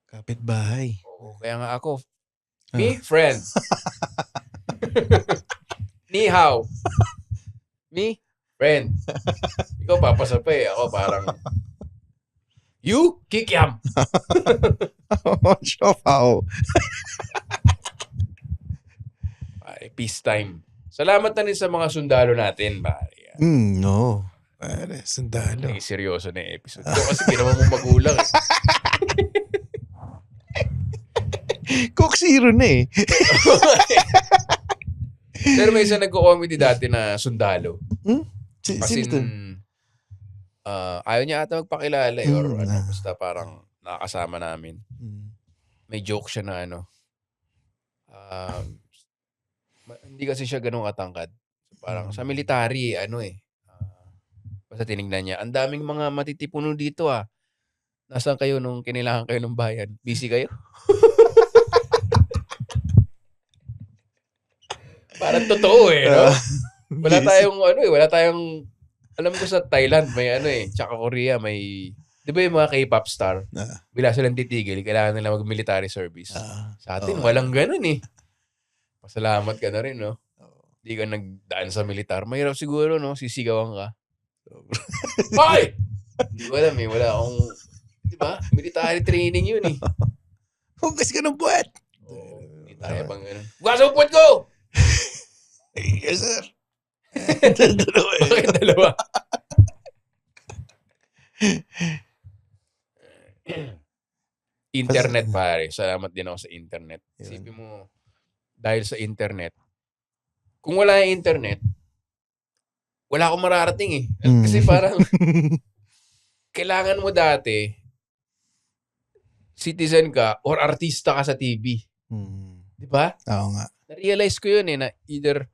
Kapitbahay. Oo, kaya nga ako, Ah. me, friend. Ni hao. Me, friend. Ikaw papasa pa eh. Ako parang, you, kikiam. Siopaw. Pare, peace time. Salamat na rin sa mga sundalo natin, pare. No. Pare, sundalo. Naging seryoso na yung episode. Ito kasi ginawa mong magulang eh. Coke Zero na eh. Pero may isa nagko-comedy dati na sundalo. Kasi Sino to? ayaw niya ata magpakilala eh. Or ano, Ah. basta parang nakakasama namin. May joke siya na ano. Hindi kasi siya ganun katangkad. Parang sa military, ano eh. Basta tinignan niya. Ang daming mga matitipuno dito ah. Nasaan kayo nung kinilangan kayo ng bayan? Busy kayo? Parang totoo eh, no? Wala tayong ano eh, wala tayong alam ko sa Thailand may ano eh, tsaka Korea may 'di ba yung mga K-pop star? Bila silang titigil, kailangan nila mag-military service. Sa atin walang ganoon eh. Pasalamat ka na rin, no? Hindi ka nagdaan sa militar. Mahirap siguro, no? Sisigawan ka. Hoy! Hindi ko alam eh, wala akong 'di ba? Military training 'yun eh. Hugas ka ng buwet! Hindi tayo pang gano'n. Hugas ang puwet ko! Yes, sir. Dalawa eh. Bakit dalawa? Internet, pare. Salamat din ako sa internet. Isipin mo, dahil sa internet, kung wala yung internet, wala akong mararating eh. Kasi parang, kailangan mo dati, citizen ka or artista ka sa TV. Di ba? Oo nga. Na-realize ko yun eh, na either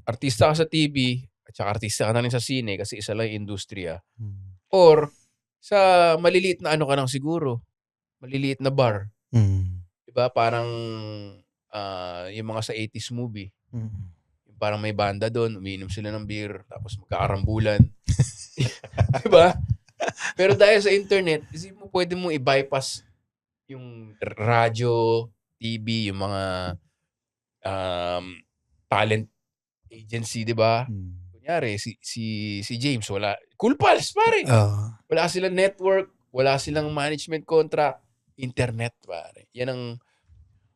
artista ka sa TV at saka artista ka na rin sa sine kasi isa lang yung industriya. Or sa maliliit na ano ka lang siguro. Maliliit na bar. Diba? Parang yung mga sa 80s movie. Yung parang may banda doon, umiinom sila ng beer, tapos magkakarambulan. Diba? Pero dahil sa internet, isip mo pwede mo i-bypass yung radyo, TV, yung mga talent agency, di ba? Kunyari, si James, wala. Cool Pals, pare. Wala silang network, wala silang management contract, internet, pare. Yan ang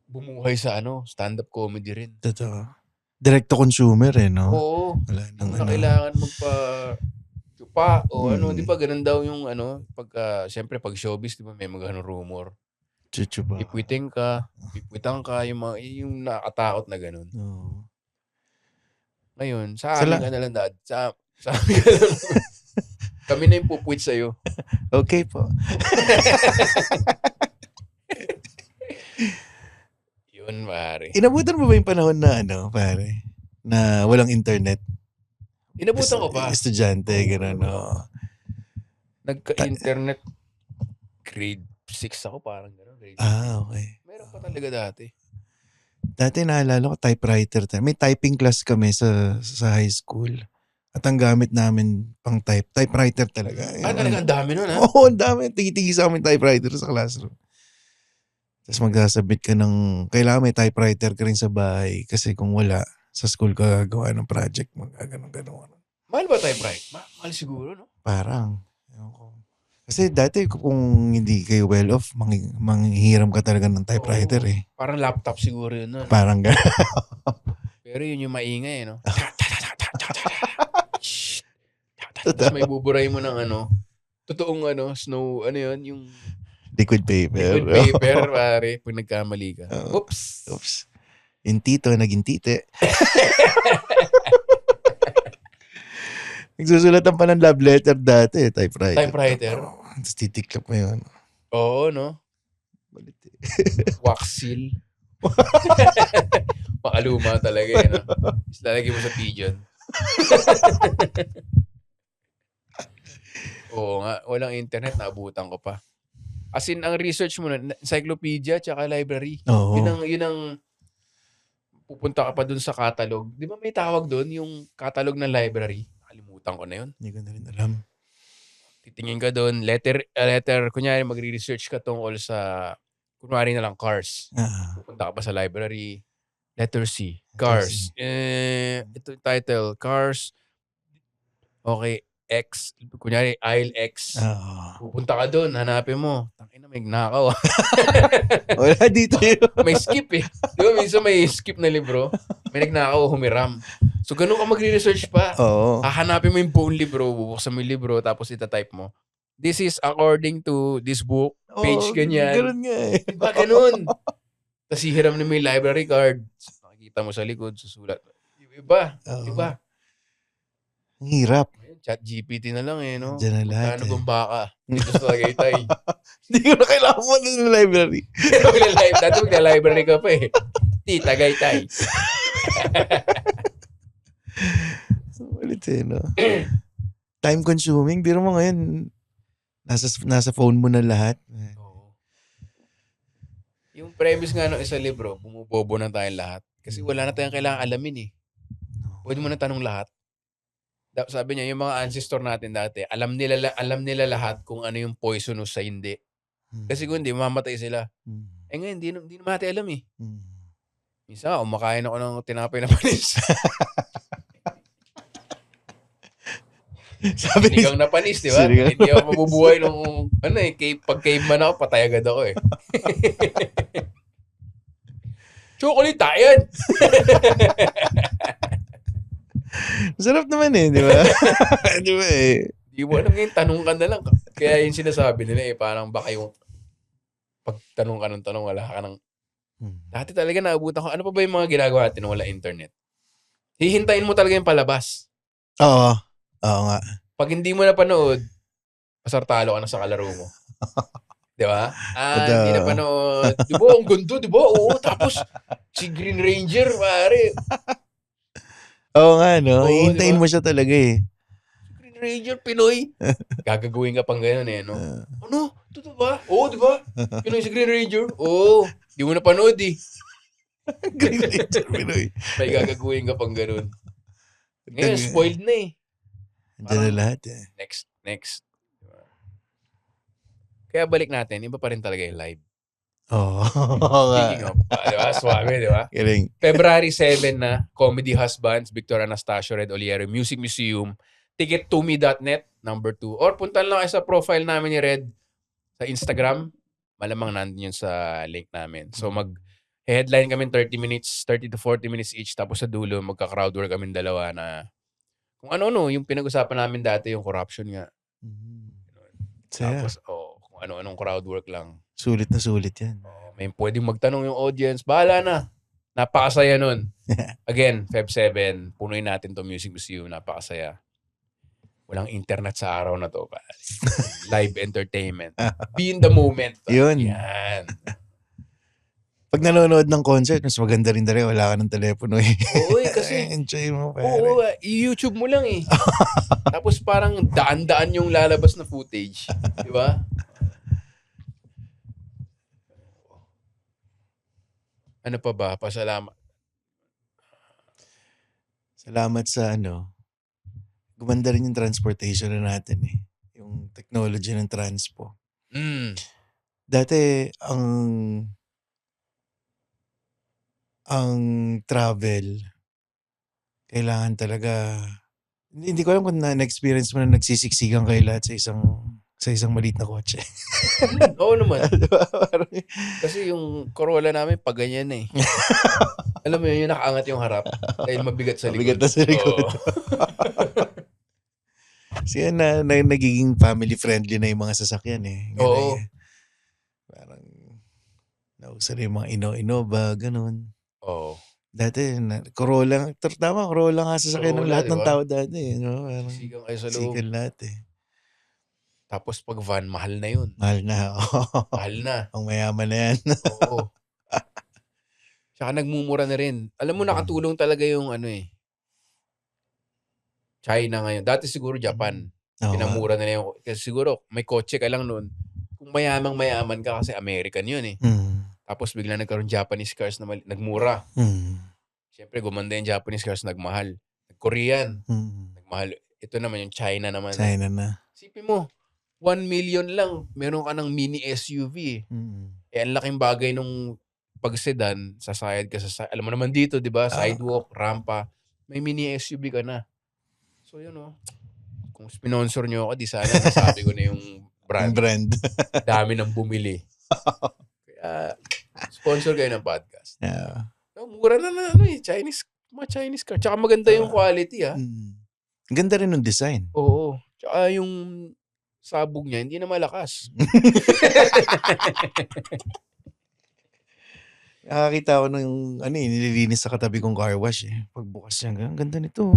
bumuhay sa stand-up comedy rin. Totoo. Direct to consumer eh, no? Oo. Wala nang ano. Kailangan magpa-chupa o di ba ganun daw yung siyempre pag showbiz, di ba may mga rumor. Chuchupa. Ipwiting ka, ipwitan ka, yung nakatakot na ganun. Ngayon, sa amin ka na lang, Dad. Sa amin ka na lang. Kami na yung pupwit sa'yo. Okay po. Yun, pare. Inabutan mo ba yung panahon na pare? Na walang internet? Inabutan ko pa. Estudyante, gano'n, no? Nagka-internet grade 6 ako, parang gano'n. Okay. Meron pa talaga dati. Dati naalala ko, typewriter. May typing class kami sa high school. At ang gamit namin pang typewriter talaga. Talaga ang dami nun, ha? Oo, ang dami. Tigi-tigi sa amin typewriter sa classroom. Tapos magsasabit ka ng, kailangan may typewriter ka rin sa bahay. Kasi kung wala, sa school ka gagawa ng project, magaganon. Mahal ba typewriter? Mahal siguro, no? Parang. Kasi dati kung hindi kayo well off, manghihiram ka talaga ng typewriter eh. Parang laptop siguro yun, no? Parang gano'n. Pero yun yung maingay, no? Tapos may buburay mo ng totoong snow, yun, yung liquid paper. Liquid paper, pare, pag nagkamali ka. Oops. Yung tito, naging tite. Nagsusulatan pa ng love letter dati, typewriter. Tapos titiklap mo yun. Oo, no? Wax seal. Makaluma talaga eh, no? Lalagay mo sa pigeon. Oo nga, walang internet, naabutan ko pa. As in, ang research mo na, encyclopedia tsaka library. Oo. Yun ang pupunta ka pa dun sa catalog. Di ba may tawag dun, yung catalog ng library? Nakalimutan ko na yun. Hindi ko na rin alam. Titingin ka doon, letter, kunyari magre-research ka tungkol sa, kunwari na lang, cars. Pupunta ka pa sa library, letter C, cars. Ito yung title, cars, okay, X, kunyari, aisle X. Pupunta ka doon, hanapin mo. Tangina, may nakaw. Wala dito yun. May skip eh. Di ba, minsan may skip na libro, may nagnakaw, humiram. So, ganun ka magre-research pa. Oo. Hahanapin mo yung buong libro, bubuksan mo yung libro, tapos itatype mo. This is according to this book, page ganyan. Ganun nga eh. Diba ganun? Tapos hihiram na mo yung library card. Makikita mo sa likod, susulat. Iba. Iba. Ang hirap. Chat GPT na lang eh, no? Diyan na lahat Magkano bang baka? Dito sa Tagaytay. Hindi ko na kailangan mo ng library. Dati magla-library ka pa eh. Di, Tagaytay. Ulit eh, no? Time consuming. Biro mo ngayon, nasa phone mo na lahat. Yung premise nga ng isang libro, bumubobo na tayong lahat. Kasi wala na tayong kailangan alamin eh. Pwede mo na tanong lahat. Sabi niya, yung mga ancestor natin dati, alam nila lahat kung ano yung poisonous sa hindi. Kasi kung hindi, mamamatay sila. Eh ngayon, hindi naman natin alam eh. Minsan, umakain ako ng tinapay na panis. Sinigang na panis, di ba? Hindi ako mabubuhay nung, pag caveman ako, patay agad ako eh. Chocolate tayan! Sarap naman eh, di ba? Di ba eh? Di mo alam ngayon, tanong ka na lang. Kaya yung sinasabi nila eh, parang baka yung pag tanong ka ng tanong, wala ka ng... Dati talaga naabutan ko, ano pa ba yung mga ginagawa natin nung wala internet? Hihintayin mo talaga yung palabas. Oo. Oo nga. Pag hindi mo napanood, pasartalo ka na sa kalaro mo. Di ba? Hindi napanood. Di ba? Ang gundo, di ba? Oo, tapos si Green Ranger, pare. Oo nga, no? Hihintayin diba? mo siya talaga eh. Green Ranger, Pinoy. Gagagawin ka pang gano'n eh, no? Ano? Totoo ba? Oo, di ba? Pinoy si Green Ranger? Oo. Di mo napanood eh. Green Ranger, Pinoy. May gagagawin ka pang gano'n. Ngayon, spoiled na eh. Diyan na lahat eh. Next. Diba? Kaya balik natin, iba pa rin talaga yung live. Speaking of, diba? Suwabe, diba? Galing. February 7 na, Comedy Husbands, Victor Anastasio, Red Oliero, Music Museum, ticket2me.net, number 2. Or puntan lang kayo sa profile namin ni Red sa Instagram. Malamang nandun yun sa link namin. So headline kami 30 to 40 minutes each. Tapos sa dulo, magka-crowdwork kami dalawa na kung ano-ano, yung pinag-usapan namin dati, yung corruption nga. Tapos, kung ano-anong crowdwork lang. Sulit na sulit yan. May pwedeng magtanong yung audience. Bahala na. Napakasaya nun. Again, Feb 7, punuin natin to Music Museum. Napakasaya. Walang internet sa araw na to. Live entertainment. Be in the moment. Yun. Yan. Pag nanonood ng concert, mas maganda rin dali. Wala ka ng telepono eh. Oo kasi. Enjoy mo, pare. Oo, i-YouTube mo lang eh. Tapos parang daan-daan yung lalabas na footage. Di ba? Ano pa ba? Pasalamat. Salamat sa gumanda rin yung transportation na natin eh. Yung technology ng transpo. Dati, ang travel, kailangan talaga, hindi ko alam kung na-experience mo na nagsisiksikan kayo lahat sa isang maliit na kotse. Oo naman. Kasi yung Corolla namin, pag ganyan eh. Alam mo yun, yung nakaangat yung harap. Dahil mabigat sa likod. Mabigat na sa likod. Kasi na nagiging family-friendly na yung mga sasakyan eh. Oo. Parang, nausa na yung mga Innova, ganun. Oo. Dati, Corolla, tama, Corolla nga sasakyan ng lahat ng tao dati. No? Sigang kayo sa loob. Sigan lahat eh. Tapos pag van, mahal na yun. Mahal na. Mahal na. Ang mayaman na yan. Oo. Tsaka nagmumura na rin. Alam mo, nakatulong talaga yung China ngayon. Dati siguro Japan. Pinamura nila yung... Kasi siguro, may kotse ka lang noon. Kung mayaman ka kasi American yun eh. Tapos bigla nagkaroon Japanese cars na nagmura. Siyempre, gumanda yung Japanese cars, nagmahal. Korean, nagmahal. Ito naman yung China naman. China na. Sipin mo, 1 million lang, meron ka ng mini SUV. Ang laking bagay nung pag sedan, sasayad ka alam mo naman dito, di ba? Sidewalk, rampa, may mini SUV ka na. So, yun kung sponsor nyo ako, di sana nasabi ko na yung brand. Dami nang bumili. Kaya, sponsor kayo ng podcast. Yeah. Mura na mga Chinese car. Tsaka maganda yung quality, Ganda rin ng design. Oo. Tsaka yung sabog niya, hindi na malakas. Nakakita ko nung nililinis sa katabi kong car wash Pagbukas niya, ang ganda nito.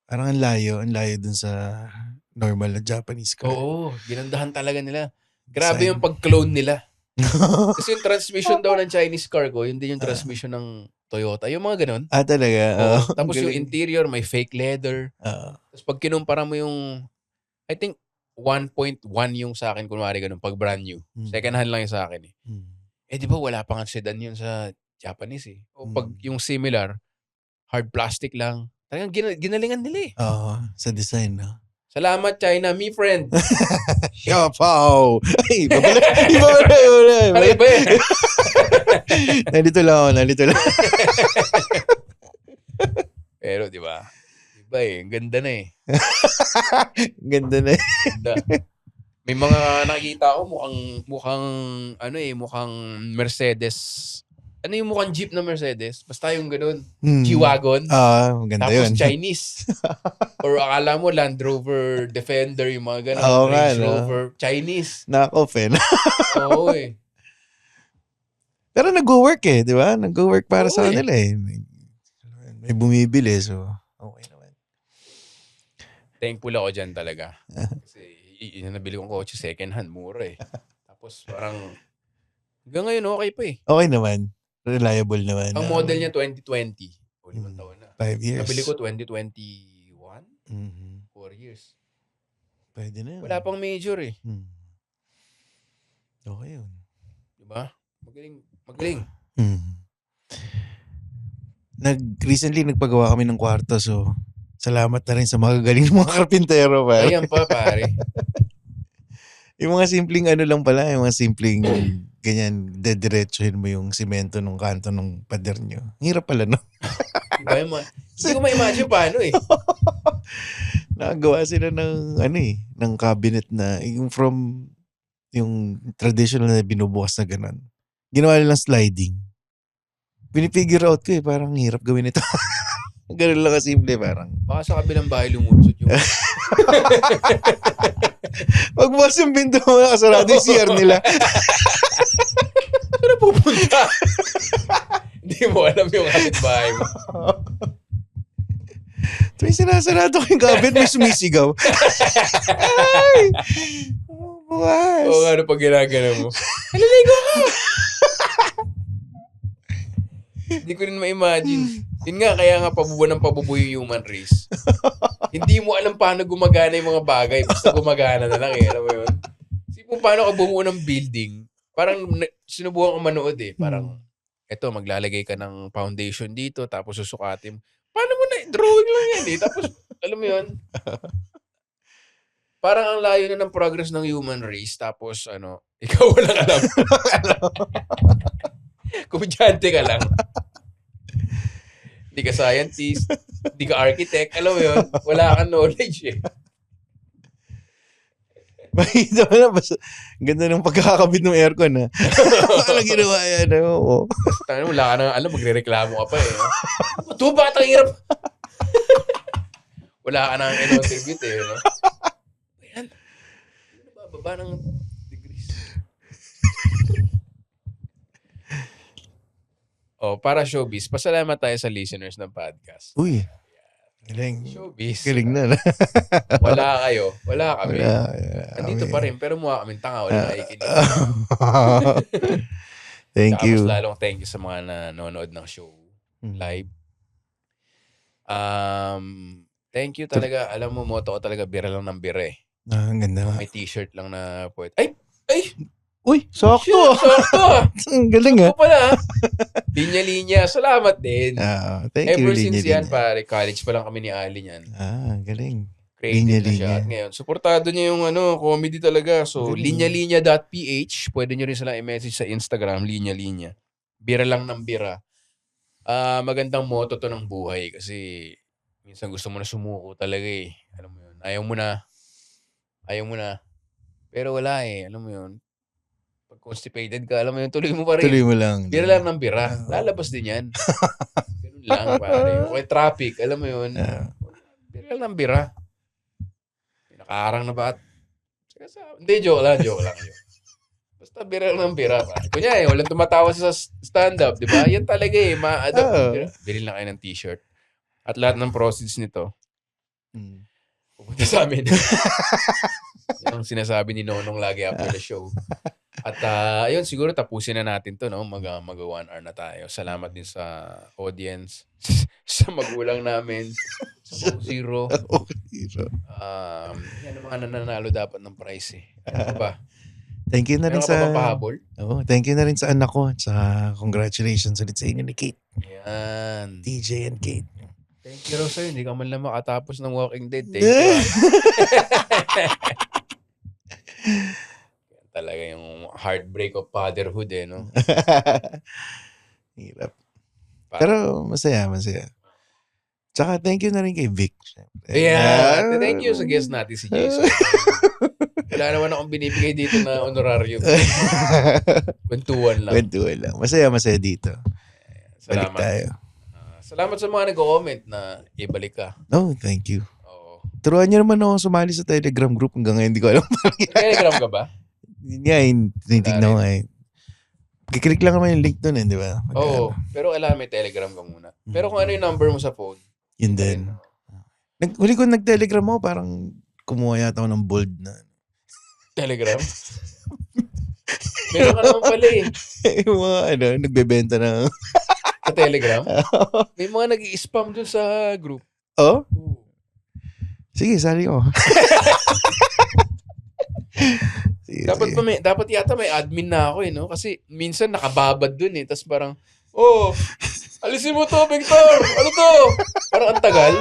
Parang ang layo dun sa normal na Japanese car. Oo, ginandahan talaga nila. Grabe yung pag-clone nila. Kasi yung transmission daw ng Chinese car ko, yun din yung transmission ng Toyota. Yung mga ganun. Talaga? Tapos yung interior, may fake leather. Tapos pag kinumpara mo yung, I think, 1.1 yung sa akin, kunwari ganun, pag brand new. Second hand lang yung sa akin di ba wala pang sedan yun sa Japanese O pag yung similar, hard plastic lang. Talagang ginalingan nila sa design, no? Salamat, China, me friend. Yapaw! Ay, iba. Ano iba Nandito lang. Pero, di ba? Iba ang ganda na Ganda na Ganda. May mga nakita ko mukhang Mercedes. Ano yung mukhang Jeep na Mercedes? Basta yung ganun. G-Wagon. Maganda tapos yun. Chinese. Or akala mo Land Rover Defender, yung mga ganun. Range Rover. Chinese. Knock-off Oo Pero nag-work di ba? Nag-work para sa kanila May bumibili, so okay naman. Thankful ako dyan talaga. Kasi nabili kong kotse second hand, mura Tapos parang hanggang ngayon okay pa Okay naman. Reliable naman. Ang model niya 2020. 5 taon na. 5 years. Nabili ko 2021. 4 years. Pwede na yun. Wala pang major Okay yun. Diba? Magaling. Recently nagpagawa kami ng kwarto, so salamat na rin sa magagaling ng mga karpintero, pare. Ayan pa, pare. Yung mga simpleng lang pala, yung mga simpleng ganyan, dediretsuhin mo yung simento ng kanto ng pader nyo. Hirap pala, no? Hindi ko ma-imagine paano Nakagawa sila ng ng cabinet na yung traditional na binubukas na ganun. Ginawa nilang sliding. Pinifigure out ko parang hirap gawin ito. Ganun lang kasimple, parang. Baka sa kabilang bahay lumulusot yung... Pagbukas yung pinto mo, nakasarado yung CR nila. Saan pupunta? Hindi mo alam yung kapitbahay mo. May sinasarado ko yung cabinet, may sumisigaw. Ay! Bukas. Oo nga, pag ginagana mo. Haliligo ka! Hindi ko rin ma-imagine. Yun nga, kaya nga pabubuo yung human race. Hindi mo alam paano gumagana yung mga bagay. Basta gumagana na lang Alam mo yun? Sipong paano ka bumuo ng building. Parang sinubukan ko manood Parang, eto, maglalagay ka ng foundation dito, tapos susukatin. Paano mo na? Drawing lang yan Tapos, alam mo yun? Parang ang layo na ng progress ng human race. Tapos, ikaw walang alam. Komedyante ka lang. Hindi ka scientist, hindi ka architect, alam mo yun, wala kang knowledge Makita mo na, ganda ng pagkakabit ng aircon Paano ginawa yan? Oo. Wala ka nang alam, magre-reklamo ka pa Ito ba? Hirap. Wala ka nang contribute Ayan. Baba ng degrees. Para showbiz, pasalamat tayo sa listeners ng podcast. Uy, galing. Showbiz. Galing na. Wala kayo, wala kami. Nandito okay. pa rin, pero mukha kaming tanga, wala nakikinig. Thank you. Mas lalong thank you sa mga nanonood ng show live. Thank you talaga. Alam mo, motto ko talaga, bira lang ng bira Ang ganda. May t-shirt lang na poet. Ay! Uy, sakto. Sakto. Ang galing Sakto pala. Linya-linya. Salamat din. Thank you, Ever since linya-linya. yan, pare, college pa lang kami ni Ali niyan. Galing. Creative na siya. Linya-linya. At ngayon, suportado niya yung comedy talaga. So, linyalinya.ph. Pwede nyo rin sila i-message sa Instagram, linya-linya. Bira lang ng bira. Magandang motto to ng buhay kasi minsan gusto mo na sumuko talaga eh. Alam mo yun. Ayaw mo na. Pero wala eh. Alam mo yun. Pag constipated ka, alam mo yun, tuloy mo pa rin. Tuloy mo lang. Bira lang ng bira. Lalabas din yan. Ganun lang, pare. Okay, traffic. Alam mo yun. Bira lang ng bira. Nakaarang na ba? Hindi, joke lang. Basta bira lang ng bira. Kunyari, walang tumatawa sa stand-up, di ba? Yan talaga eh. Bilhin lang kayo ng t-shirt. At lahat ng proceeds nito, pupunta sa amin. Yung sinasabi ni Nonong lagi after the show. At ayun, siguro tapusin na natin to, no? Mag 1 hour na tayo. Salamat din sa audience, sa magulang namin, sa Zero. Yan ang mga nananalo dapat ng prize eh. Ano ba? Thank you na rin Meron ka sa... pa pahabol? thank you na rin sa anak ko. Tsaka congratulations ulit sa inyo ni Kate. Yan. TJ and Kate. Thank you raw sa'yo. Hindi ka man lang makatapos ng Walking Dead. Thank you. Yan talaga yung heartbreak of fatherhood eh, no? Hirap. Pero masaya. Tsaka thank you na rin kay Vic. Yeah. Thank you sa guest natin si Jason. Wala naman akong binibigay dito na honorarium. Kwentuhan lang. Masaya dito. Salamat. Balik tayo. Salamat sa mga nag-comment na ibalik ka. Oh, thank you. Oo. Turuan niyo naman ako sumali sa Telegram group hanggang ngayon. Hindi ko alam. Telegram ka ba? Tinitignan ko ngayon. Kiklik lang naman yung link dun di ba? Oo. Pero alam, may Telegram ka muna. Pero kung ano yung number mo sa phone. Yun din. Huli ko nag-Telegram mo, parang kumuha yata ako ng bold na. Telegram? Meron ka naman pala eh. Yung mga nagbebenta ng... Sa Telegram? May mga nag-i-spam dun sa group. Oh? Sige, sali ko. Sige. Dapat yata may admin na ako eh, no? Kasi minsan nakababad dun eh. Tapos parang, alisin mo to, Victor! Ano to? Parang ang tagal.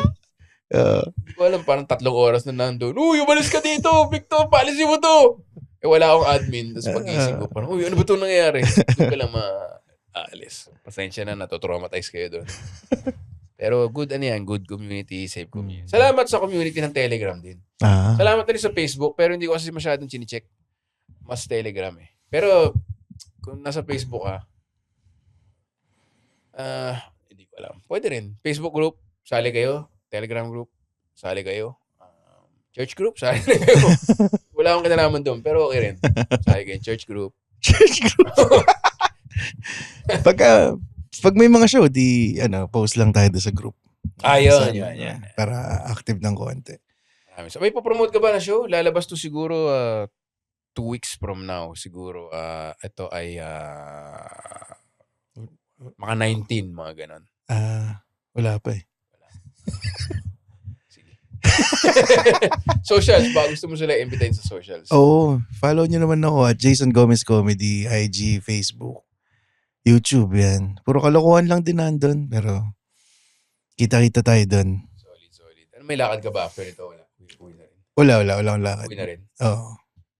Hindi ko alam, parang 3 oras na nandun. Umalis ka dito, Victor! Paalisin mo to! Wala akong admin. Tapos pag-isip ko, parang, ano ba itong nangyayari? Doon ka lang maalis. Pasensya na, natutraumatize kayo doon. Pero good community, safe community. Salamat sa community ng Telegram din. Salamat din sa Facebook, pero hindi ko kasi masyadong chine-check. Mas Telegram eh. Pero kung nasa Facebook ka, hindi ko alam. Pwede rin. Facebook group, sali kayo. Telegram group, sali kayo. Church group, sali kayo. Wala akong kinalaman doon, pero okay rin. Sali kayo. Church group. Pag may mga show, post lang tayo doon sa group. Yun. Para active ng konti. So, may papromote ka ba na show? Lalabas to siguro 2 weeks from now. Siguro ito ay mga 19, mga ganon. Wala pa eh. Sige. Socials, baka gusto mo sila i-invite sa socials. Follow nyo naman ako at Jason Gomez Comedy, IG, Facebook, YouTube yan. Puro kalokohan lang din nandun, pero kita-kita tayo dun. Solid. Ano, may lakad ka ba after ito? Wala. Uwi na rin. Wala akong lakad. Uwi na rin? Oo.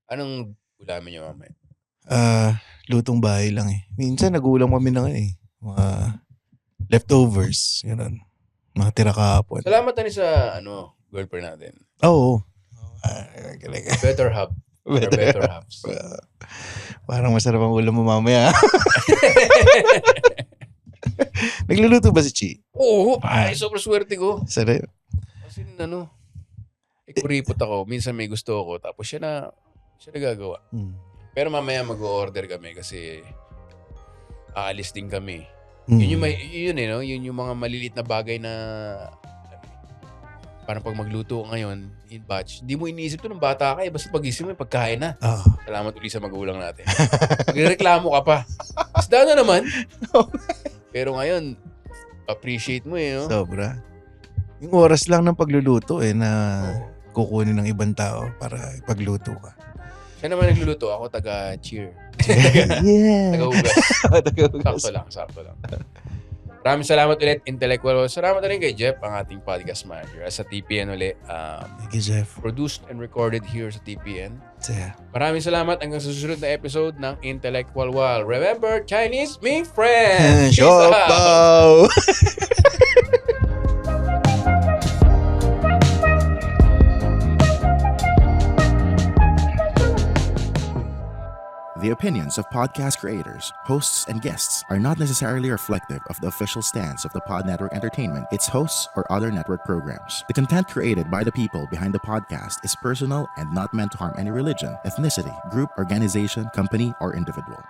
Anong ulamin nyo mamaya? Lutong bahay lang eh. Minsan nag-uulam kami ng mga leftovers, gano'n. Mga tira kahapon. Salamat na rin sa girlfriend natin. Oo. Better Hub. Better Hubs. Parang masarap ang ulam mo mamaya. Nagluluto ba si Chi? Oo, sobrang swerte ko. Sarap. Kasi kuripot ako. Minsan may gusto ako. Tapos siya nagagawa. Pero mamaya mag-order kami kasi aalis din kami. Yun yung mga malilit na bagay na parang pag magluto ngayon in batch, di mo iniisip to ng bata ka eh. Basta pag-isip mo, pagkain na. Salamat ulit sa magulang natin. Magreklamo ka pa. Isda na naman. Pero ngayon, appreciate mo eh. No? Sobra. Yung oras lang ng pagluluto na kukunin ng ibang tao para ipagluto ka. Siya naman nagluluto. Ako taga-cheer. Yeah. Taga-hugas. Sakto lang. Maraming salamat ulit, Intellectual. Salamat rin kay Jeff, ang ating podcast manager. Sa TPN ulit. Thank you, Jeff. Produced and recorded here sa TPN. Yeah. Maraming salamat hanggang sa susunod na episode ng Intellectual Wall. Remember, Chinese me friend. Peace out. Siopaw! The opinions of podcast creators, hosts, and guests are not necessarily reflective of the official stance of the Pod Network Entertainment, its hosts, or other network programs. The content created by the people behind the podcast is personal and not meant to harm any religion, ethnicity, group, organization, company, or individual.